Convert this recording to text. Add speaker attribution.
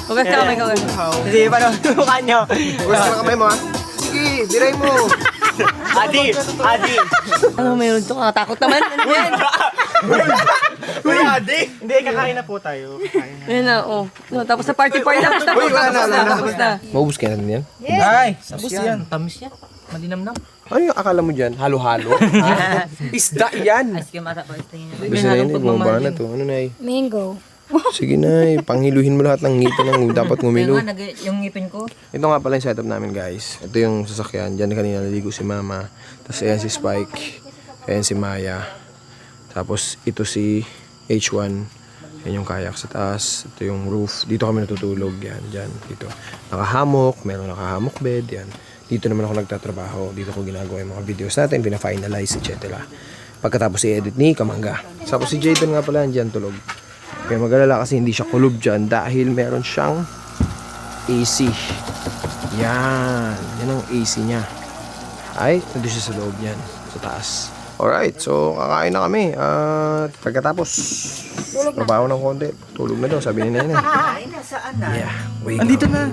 Speaker 1: Huwag ka kamay ka. Sige, paano? Mukha niyo.
Speaker 2: Gusto ka kamay mo ha? Sige, diray mo.
Speaker 1: Adi! Ano mayroon to? Nakatakot naman. Ano yan?
Speaker 2: Uy, Adi! Hindi, kakain na po tayo.
Speaker 1: Yan na, oh. No, tapos na party. Tapos na.
Speaker 2: Uy, wala na.
Speaker 1: Tapos na.
Speaker 3: Maubos ka natin yan?
Speaker 2: Ay, tapos yan.
Speaker 1: Tamis yan. Malinamnam.
Speaker 3: Ano yung akala mo dyan? Halo-halo? Isda yan!
Speaker 1: Ice cream ata pa.
Speaker 3: Gusto na yun, bumaba na to. Ano na
Speaker 4: Mango.
Speaker 3: Sige na panghiluhin mo lahat ng ngipin ng dapat ngumilo.
Speaker 1: Yung ngipin ko.
Speaker 3: Ito nga pala yung setup namin guys. Ito yung sasakyan. Diyan kanina naligo si Mama. Tapos ayan si Spike. Ayan si Maya. Tapos ito si H1. Yan yung kayak sa taas. Ito yung roof. Dito kami natutulog. Yan, dyan. Dito. Nakahamok. Meron nakahamok bed. Yan. Dito naman ako nagtatrabaho. Dito ko ginagawa yung mga videos natin. Pina-finalize, etc. Pagkatapos i-edit ni Kamangga. Tapos si Jayden nga pala dyan tulog. Kaya mag-alala kasi hindi siya kulob dyan dahil meron siyang AC. Yan. Yan ang AC niya. Ay, nandun siya sa loob yan. Sa taas. Alright, so kakain na kami. At pagkatapos, trabaho ng konti. Tulog na daw, sabi ni Nene.
Speaker 1: Ay, nasaan na?
Speaker 3: Yeah, wake
Speaker 2: Andito
Speaker 3: up.
Speaker 2: na.